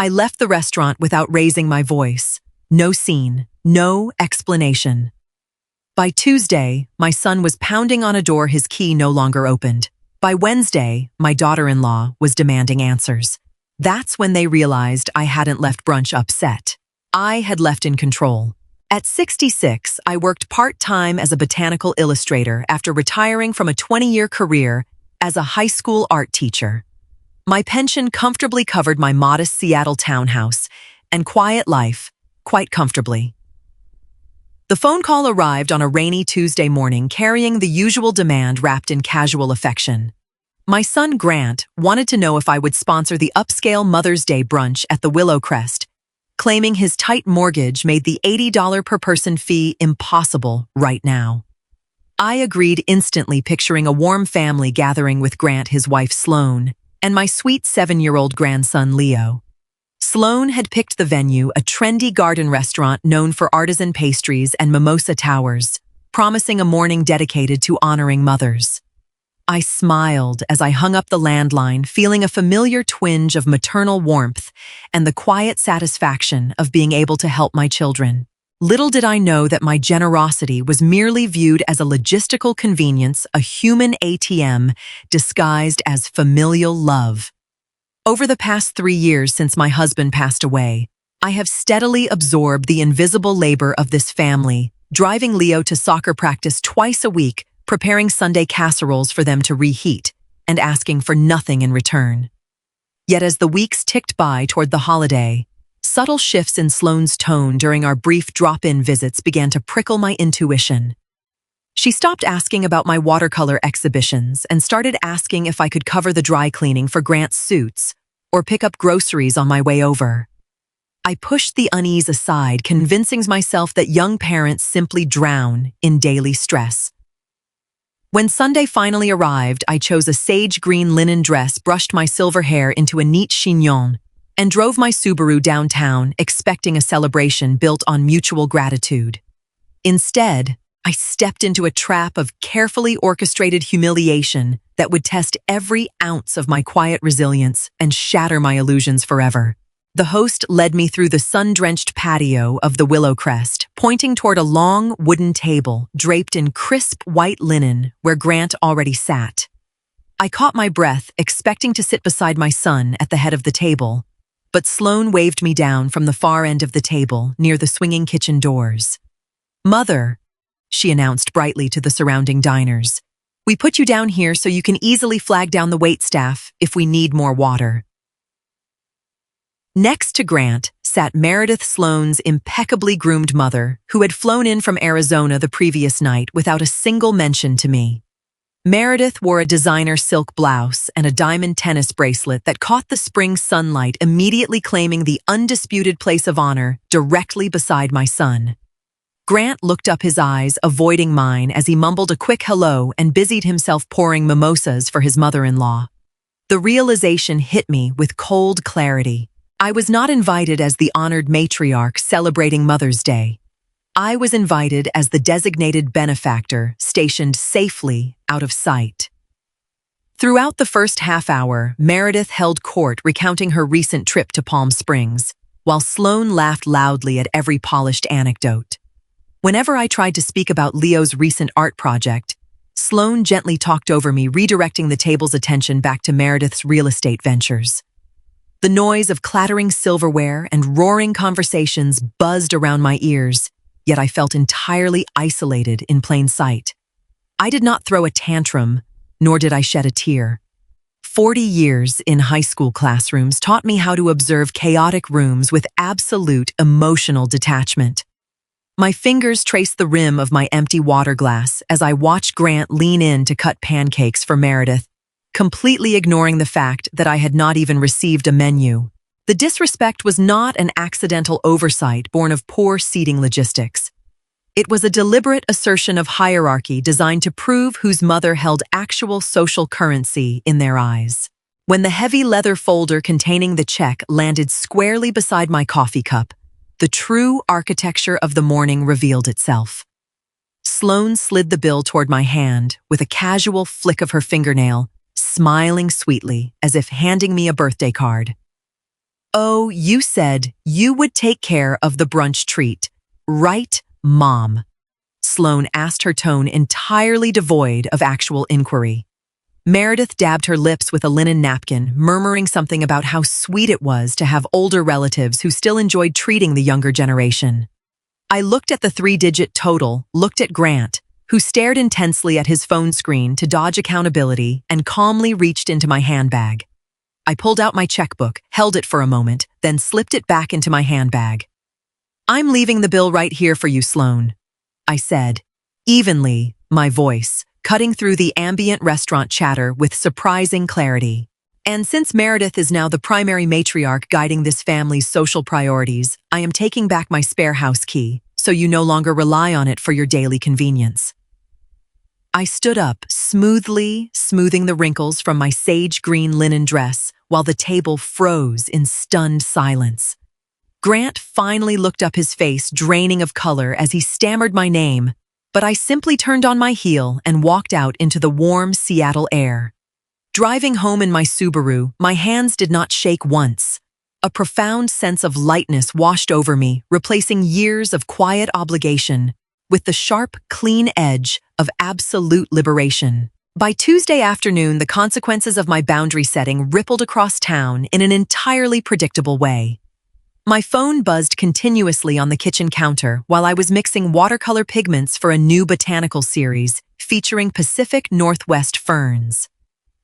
I left the restaurant without raising my voice. No scene, no explanation. By Tuesday, my son was pounding on a door his key no longer opened. By Wednesday, my daughter-in-law was demanding answers. That's when they realized I hadn't left brunch upset. I had left in control. At 66, I worked part-time as a botanical illustrator after retiring from a 20-year career as a high school art teacher. My pension comfortably covered my modest Seattle townhouse and quiet life quite comfortably. The phone call arrived on a rainy Tuesday morning carrying the usual demand wrapped in casual affection. My son Grant wanted to know if I would sponsor the upscale Mother's Day brunch at the Willow Crest, claiming his tight mortgage made the $80 per person fee impossible right now. I agreed instantly, picturing a warm family gathering with Grant, his wife Sloan, and my sweet 7-year-old grandson Leo. Sloan had picked the venue, a trendy garden restaurant known for artisan pastries and mimosa towers, promising a morning dedicated to honoring mothers. I smiled as I hung up the landline, feeling a familiar twinge of maternal warmth and the quiet satisfaction of being able to help my children. Little did I know that my generosity was merely viewed as a logistical convenience, a human ATM disguised as familial love. Over the past 3 years since my husband passed away, I have steadily absorbed the invisible labor of this family, driving Leo to soccer practice twice a week, preparing Sunday casseroles for them to reheat, and asking for nothing in return. Yet as the weeks ticked by toward the holiday, subtle shifts in Sloan's tone during our brief drop-in visits began to prickle my intuition. She stopped asking about my watercolor exhibitions and started asking if I could cover the dry cleaning for Grant's suits or pick up groceries on my way over. I pushed the unease aside, convincing myself that young parents simply drown in daily stress. When Sunday finally arrived, I chose a sage green linen dress, brushed my silver hair into a neat chignon, and drove my Subaru downtown, expecting a celebration built on mutual gratitude. Instead, I stepped into a trap of carefully orchestrated humiliation that would test every ounce of my quiet resilience and shatter my illusions forever. The host led me through the sun-drenched patio of the Willow Crest, pointing toward a long wooden table draped in crisp white linen where Grant already sat. I caught my breath, expecting to sit beside my son at the head of the table, but Sloan waved me down from the far end of the table near the swinging kitchen doors. "Mother," she announced brightly to the surrounding diners, "we put you down here so you can easily flag down the waitstaff if we need more water." Next to Grant sat Meredith, Sloan's impeccably groomed mother, who had flown in from Arizona the previous night without a single mention to me. Meredith wore a designer silk blouse and a diamond tennis bracelet that caught the spring sunlight, immediately claiming the undisputed place of honor directly beside my son. Grant looked up, his eyes avoiding mine as he mumbled a quick hello and busied himself pouring mimosas for his mother-in-law. The realization hit me with cold clarity. I was not invited as the honored matriarch celebrating Mother's Day. I was invited as the designated benefactor stationed safely out of sight. Throughout the first half hour, Meredith held court, recounting her recent trip to Palm Springs, while Sloan laughed loudly at every polished anecdote. Whenever I tried to speak about Leo's recent art project, Sloan gently talked over me, redirecting the table's attention back to Meredith's real estate ventures. The noise of clattering silverware and roaring conversations buzzed around my ears, yet I felt entirely isolated in plain sight. I did not throw a tantrum, nor did I shed a tear. 40 years in high school classrooms taught me how to observe chaotic rooms with absolute emotional detachment. My fingers traced the rim of my empty water glass as I watched Grant lean in to cut pancakes for Meredith, completely ignoring the fact that I had not even received a menu. The disrespect was not an accidental oversight born of poor seating logistics. It was a deliberate assertion of hierarchy designed to prove whose mother held actual social currency in their eyes. When the heavy leather folder containing the check landed squarely beside my coffee cup, the true architecture of the morning revealed itself. Sloan slid the bill toward my hand with a casual flick of her fingernail, smiling sweetly as if handing me a birthday card. "Oh, you said you would take care of the brunch treat, right, Mom?" Sloane asked, her tone entirely devoid of actual inquiry. Meredith dabbed her lips with a linen napkin, murmuring something about how sweet it was to have older relatives who still enjoyed treating the younger generation. I looked at the three-digit total, looked at Grant, who stared intensely at his phone screen to dodge accountability, and calmly reached into my handbag. I pulled out my checkbook, held it for a moment, then slipped it back into my handbag. "I'm leaving the bill right here for you, Sloane," I said, evenly, my voice cutting through the ambient restaurant chatter with surprising clarity. "And since Meredith is now the primary matriarch guiding this family's social priorities, I am taking back my spare house key, so you no longer rely on it for your daily convenience." I stood up, smoothing the wrinkles from my sage green linen dress, while the table froze in stunned silence. Grant finally looked up, his face draining of color as he stammered my name, but I simply turned on my heel and walked out into the warm Seattle air. Driving home in my Subaru, my hands did not shake once. A profound sense of lightness washed over me, replacing years of quiet obligation with the sharp, clean edge of absolute liberation. By Tuesday afternoon, the consequences of my boundary setting rippled across town in an entirely predictable way. My phone buzzed continuously on the kitchen counter while I was mixing watercolor pigments for a new botanical series featuring Pacific Northwest ferns.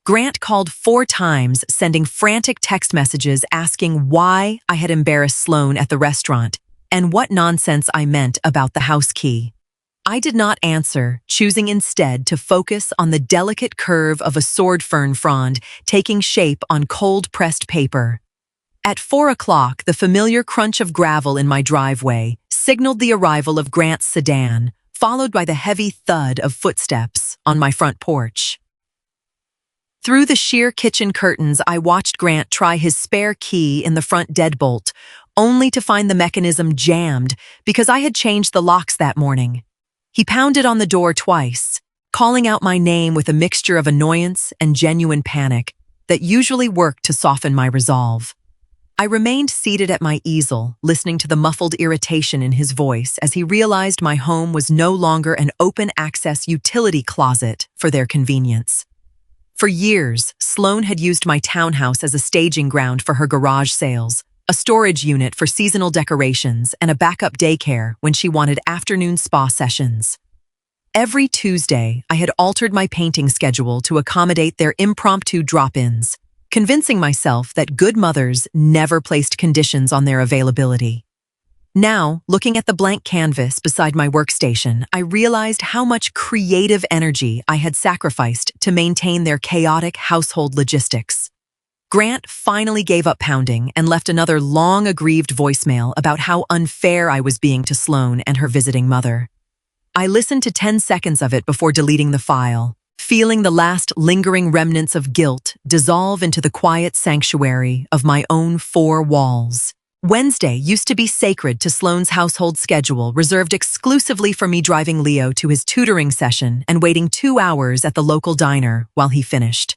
Grant called 4 times, sending frantic text messages asking why I had embarrassed Sloane at the restaurant and what nonsense I meant about the house key. I did not answer, choosing instead to focus on the delicate curve of a sword fern frond taking shape on cold-pressed paper. At 4 o'clock, the familiar crunch of gravel in my driveway signaled the arrival of Grant's sedan, followed by the heavy thud of footsteps on my front porch. Through the sheer kitchen curtains, I watched Grant try his spare key in the front deadbolt, only to find the mechanism jammed because I had changed the locks that morning. He pounded on the door twice, calling out my name with a mixture of annoyance and genuine panic that usually worked to soften my resolve. I remained seated at my easel, listening to the muffled irritation in his voice as he realized my home was no longer an open-access utility closet for their convenience. For years, Sloane had used my townhouse as a staging ground for her garage sales, a storage unit for seasonal decorations, and a backup daycare when she wanted afternoon spa sessions. Every Tuesday, I had altered my painting schedule to accommodate their impromptu drop-ins, convincing myself that good mothers never placed conditions on their availability. Now, looking at the blank canvas beside my workstation, I realized how much creative energy I had sacrificed to maintain their chaotic household logistics. Grant finally gave up pounding and left another long, aggrieved voicemail about how unfair I was being to Sloane and her visiting mother. I listened to 10 seconds of it before deleting the file, feeling the last lingering remnants of guilt dissolve into the quiet sanctuary of my own 4 walls. Wednesday used to be sacred to Sloane's household schedule, reserved exclusively for me driving Leo to his tutoring session and waiting 2 hours at the local diner while he finished.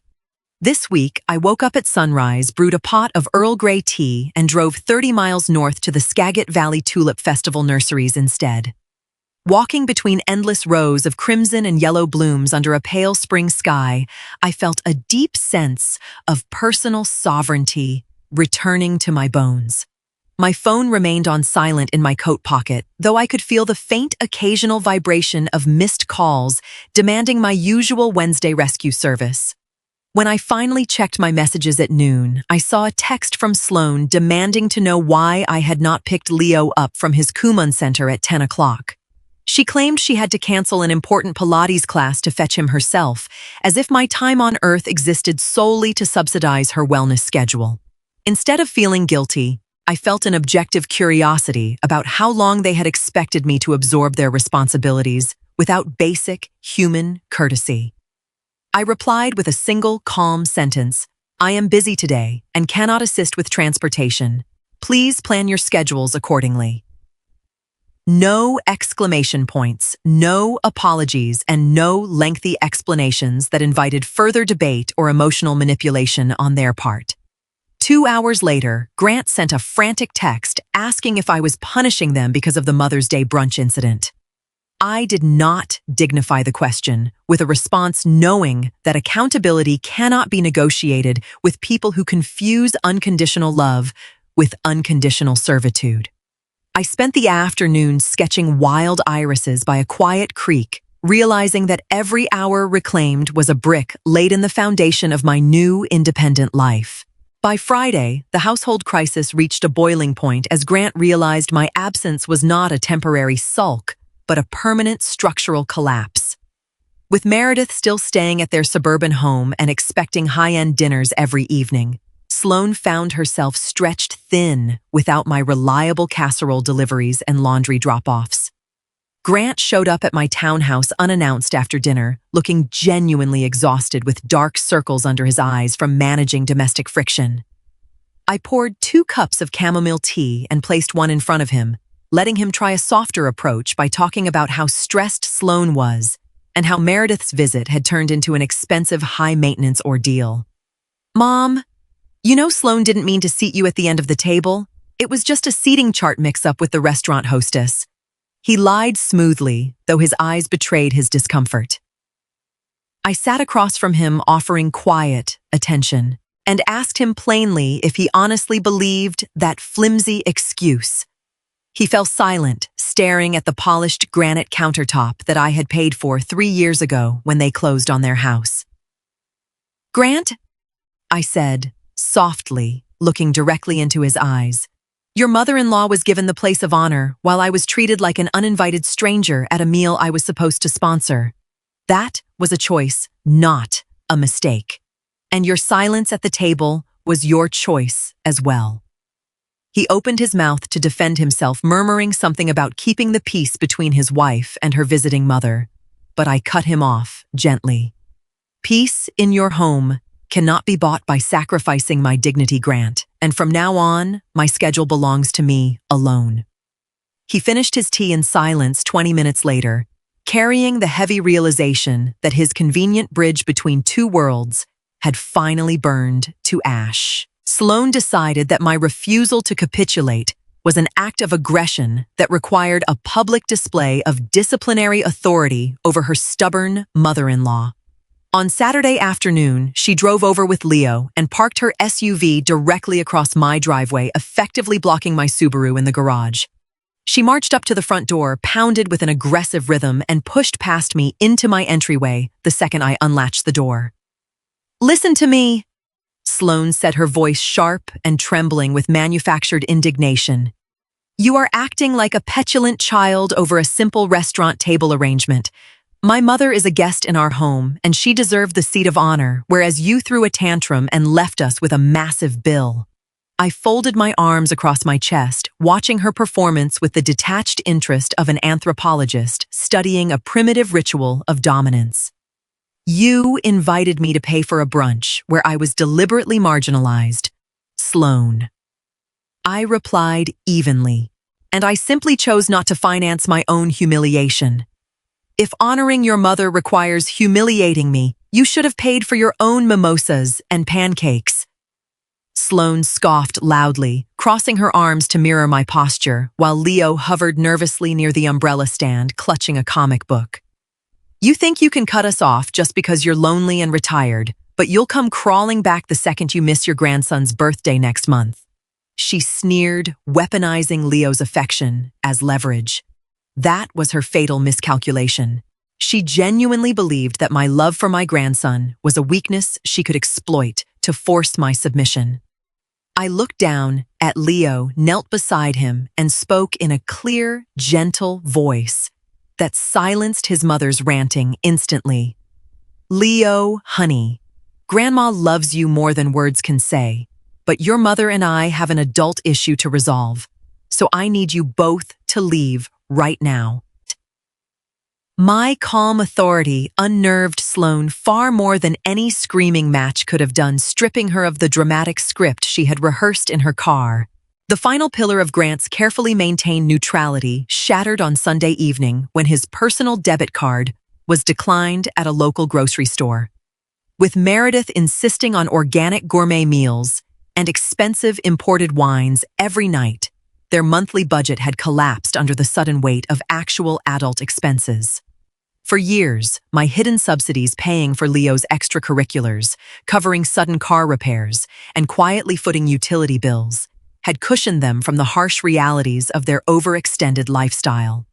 This week, I woke up at sunrise, brewed a pot of Earl Grey tea, and drove 30 miles north to the Skagit Valley Tulip Festival nurseries instead. Walking between endless rows of crimson and yellow blooms under a pale spring sky, I felt a deep sense of personal sovereignty returning to my bones. My phone remained on silent in my coat pocket, though I could feel the faint occasional vibration of missed calls demanding my usual Wednesday rescue service. When I finally checked my messages at noon, I saw a text from Sloane demanding to know why I had not picked Leo up from his Kumon Center at 10 o'clock. She claimed she had to cancel an important Pilates class to fetch him herself, as if my time on Earth existed solely to subsidize her wellness schedule. Instead of feeling guilty, I felt an objective curiosity about how long they had expected me to absorb their responsibilities without basic human courtesy. I replied with a single calm sentence, "I am busy today and cannot assist with transportation. Please plan your schedules accordingly." No exclamation points, no apologies, and no lengthy explanations that invited further debate or emotional manipulation on their part. 2 hours later, Grant sent a frantic text asking if I was punishing them because of the Mother's Day brunch incident. I did not dignify the question with a response knowing that accountability cannot be negotiated with people who confuse unconditional love with unconditional servitude. I spent the afternoon sketching wild irises by a quiet creek, realizing that every hour reclaimed was a brick laid in the foundation of my new independent life. By Friday, the household crisis reached a boiling point as Grant realized my absence was not a temporary sulk, but a permanent structural collapse. With Meredith still staying at their suburban home and expecting high-end dinners every evening, Sloane found herself stretched thin without my reliable casserole deliveries and laundry drop-offs. Grant showed up at my townhouse unannounced after dinner, looking genuinely exhausted with dark circles under his eyes from managing domestic friction. I poured 2 cups of chamomile tea and placed one in front of him, letting him try a softer approach by talking about how stressed Sloane was and how Meredith's visit had turned into an expensive high-maintenance ordeal. "Mom, you know Sloane didn't mean to seat you at the end of the table. It was just a seating chart mix-up with the restaurant hostess." He lied smoothly, though his eyes betrayed his discomfort. I sat across from him offering quiet attention and asked him plainly if he honestly believed that flimsy excuse. He fell silent, staring at the polished granite countertop that I had paid for 3 years ago when they closed on their house. "Grant," I said, softly, looking directly into his eyes, "your mother-in-law was given the place of honor while I was treated like an uninvited stranger at a meal I was supposed to sponsor. That was a choice, not a mistake. And your silence at the table was your choice as well." He opened his mouth to defend himself, murmuring something about keeping the peace between his wife and her visiting mother, but I cut him off gently. "Peace in your home cannot be bought by sacrificing my dignity, Grant, and from now on, my schedule belongs to me alone." He finished his tea in silence 20 minutes later, carrying the heavy realization that his convenient bridge between 2 worlds had finally burned to ash. Sloane decided that my refusal to capitulate was an act of aggression that required a public display of disciplinary authority over her stubborn mother-in-law. On Saturday afternoon, she drove over with Leo and parked her SUV directly across my driveway, effectively blocking my Subaru in the garage. She marched up to the front door, pounded with an aggressive rhythm, and pushed past me into my entryway the second I unlatched the door. "Listen to me," Sloane said, her voice sharp and trembling with manufactured indignation. "You are acting like a petulant child over a simple restaurant table arrangement. My mother is a guest in our home, and she deserved the seat of honor, whereas you threw a tantrum and left us with a massive bill." I folded my arms across my chest, watching her performance with the detached interest of an anthropologist studying a primitive ritual of dominance. "You invited me to pay for a brunch where I was deliberately marginalized, Sloane." I replied evenly, and I simply chose not to finance my own humiliation. "If honoring your mother requires humiliating me, you should have paid for your own mimosas and pancakes." Sloane scoffed loudly, crossing her arms to mirror my posture, while Leo hovered nervously near the umbrella stand, clutching a comic book. "You think you can cut us off just because you're lonely and retired, but you'll come crawling back the second you miss your grandson's birthday next month." She sneered, weaponizing Leo's affection as leverage. That was her fatal miscalculation. She genuinely believed that my love for my grandson was a weakness she could exploit to force my submission. I looked down at Leo, knelt beside him, and spoke in a clear, gentle voice that silenced his mother's ranting instantly. "Leo, honey, Grandma loves you more than words can say, but your mother and I have an adult issue to resolve, so I need you both to leave right now." My calm authority unnerved Sloane far more than any screaming match could have done, stripping her of the dramatic script she had rehearsed in her car. The final pillar of Grant's carefully maintained neutrality shattered on Sunday evening when his personal debit card was declined at a local grocery store. With Meredith insisting on organic gourmet meals and expensive imported wines every night. Their monthly budget had collapsed under the sudden weight of actual adult expenses. For years, my hidden subsidies paying for Leo's extracurriculars, covering sudden car repairs, and quietly footing utility bills, had cushioned them from the harsh realities of their overextended lifestyle.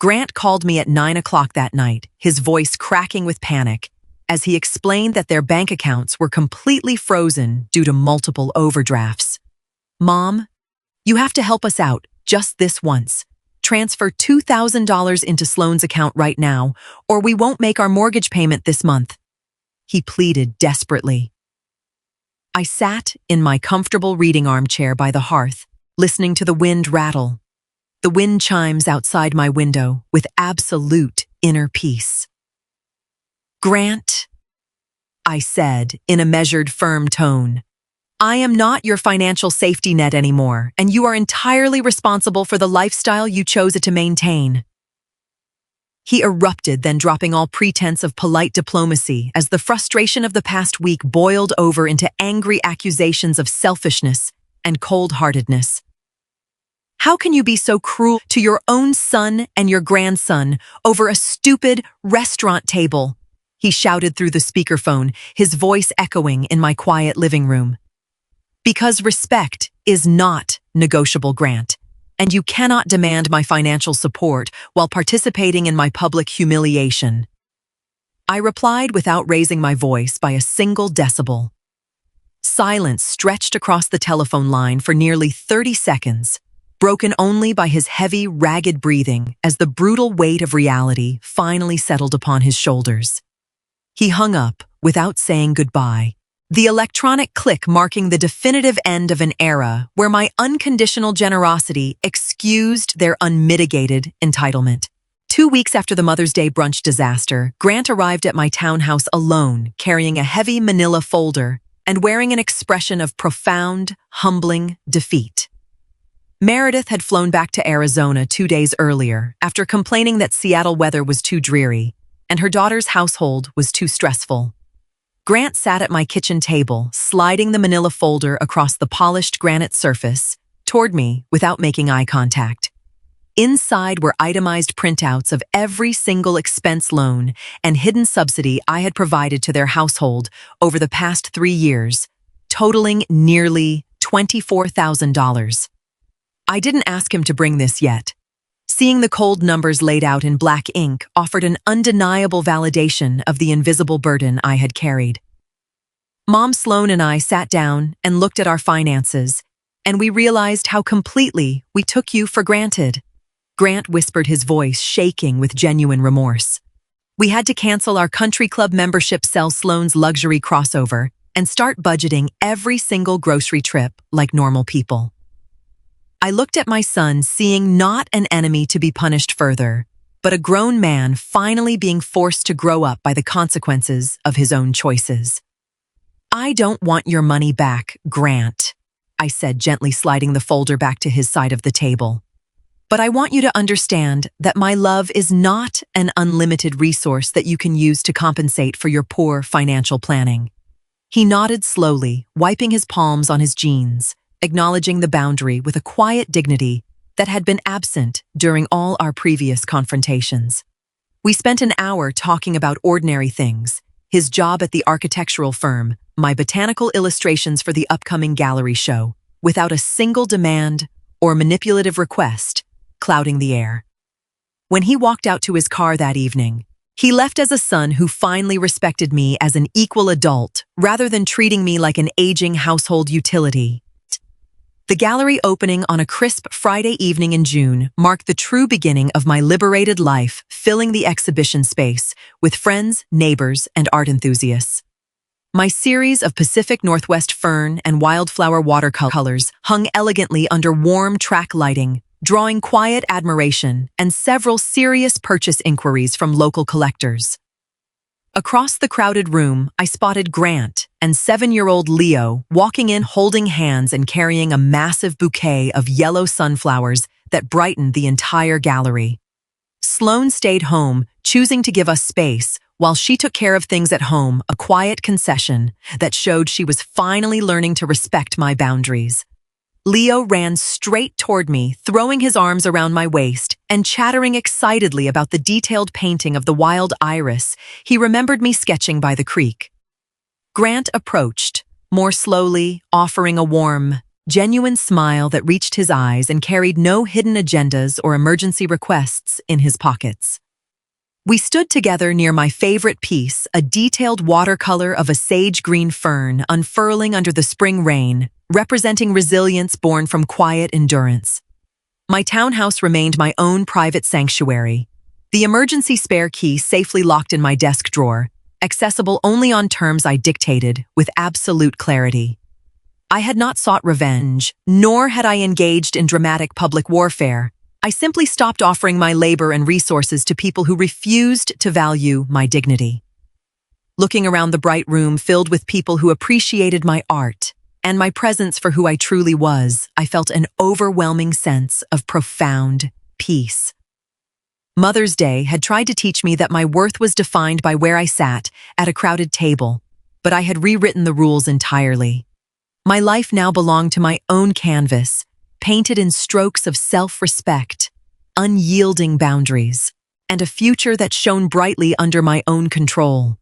Grant called me at 9 o'clock that night, his voice cracking with panic, as he explained that their bank accounts were completely frozen due to multiple overdrafts. "Mom, you have to help us out, just this once. Transfer $2,000 into Sloane's account right now, or we won't make our mortgage payment this month," he pleaded desperately. I sat in my comfortable reading armchair by the hearth, listening to the wind rattle. The wind chimes outside my window with absolute inner peace. "Grant," I said in a measured, firm tone, "I am not your financial safety net anymore, and you are entirely responsible for the lifestyle you chose to maintain." He erupted, then dropping all pretense of polite diplomacy as the frustration of the past week boiled over into angry accusations of selfishness and cold-heartedness. "How can you be so cruel to your own son and your grandson over a stupid restaurant table?" he shouted through the speakerphone, his voice echoing in my quiet living room. "Because respect is not negotiable, Grant, and you cannot demand my financial support while participating in my public humiliation." I replied without raising my voice by a single decibel. Silence stretched across the telephone line for nearly 30 seconds, broken only by his heavy, ragged breathing as the brutal weight of reality finally settled upon his shoulders. He hung up without saying goodbye, the electronic click marking the definitive end of an era where my unconditional generosity excused their unmitigated entitlement. 2 weeks after the Mother's Day brunch disaster, Grant arrived at my townhouse alone, carrying a heavy manila folder and wearing an expression of profound, humbling defeat. Meredith had flown back to Arizona 2 days earlier after complaining that Seattle weather was too dreary and her daughter's household was too stressful. Grant sat at my kitchen table, sliding the manila folder across the polished granite surface toward me without making eye contact. Inside were itemized printouts of every single expense, loan, and hidden subsidy I had provided to their household over the past 3 years, totaling nearly $24,000. I didn't ask him to bring this yet. Seeing the cold numbers laid out in black ink offered an undeniable validation of the invisible burden I had carried. Mom Sloane and I sat down and looked at our finances, and we realized how completely we took you for granted. Grant whispered, his voice shaking with genuine remorse. "We had to cancel our country club membership, sell Sloane's luxury crossover, and start budgeting every single grocery trip like normal people." I looked at my son, seeing not an enemy to be punished further, but a grown man finally being forced to grow up by the consequences of his own choices. "I don't want your money back, Grant," I said, gently sliding the folder back to his side of the table. "But I want you to understand that my love is not an unlimited resource that you can use to compensate for your poor financial planning." He nodded slowly, wiping his palms on his jeans, acknowledging the boundary with a quiet dignity that had been absent during all our previous confrontations. We spent an hour talking about ordinary things, his job at the architectural firm, my botanical illustrations for the upcoming gallery show, without a single demand or manipulative request clouding the air. When he walked out to his car that evening, he left as a son who finally respected me as an equal adult rather than treating me like an aging household utility. The gallery opening on a crisp Friday evening in June marked the true beginning of my liberated life, filling the exhibition space with friends, neighbors, and art enthusiasts. My series of Pacific Northwest fern and wildflower watercolors hung elegantly under warm track lighting, drawing quiet admiration and several serious purchase inquiries from local collectors. Across the crowded room, I spotted Grant and 7-year-old Leo walking in holding hands and carrying a massive bouquet of yellow sunflowers that brightened the entire gallery. Sloane stayed home, choosing to give us space, while she took care of things at home, a quiet concession that showed she was finally learning to respect my boundaries. Leo ran straight toward me, throwing his arms around my waist and chattering excitedly about the detailed painting of the wild iris he remembered me sketching by the creek. Grant approached, more slowly, offering a warm, genuine smile that reached his eyes and carried no hidden agendas or emergency requests in his pockets. We stood together near my favorite piece, a detailed watercolor of a sage-green fern unfurling under the spring rain, representing resilience born from quiet endurance. My townhouse remained my own private sanctuary, the emergency spare key safely locked in my desk drawer, accessible only on terms I dictated with absolute clarity. I had not sought revenge, nor had I engaged in dramatic public warfare. I simply stopped offering my labor and resources to people who refused to value my dignity. Looking around the bright room filled with people who appreciated my art and my presence for who I truly was, I felt an overwhelming sense of profound peace. Mother's Day had tried to teach me that my worth was defined by where I sat at a crowded table, but I had rewritten the rules entirely. My life now belonged to my own canvas, painted in strokes of self-respect, unyielding boundaries, and a future that shone brightly under my own control.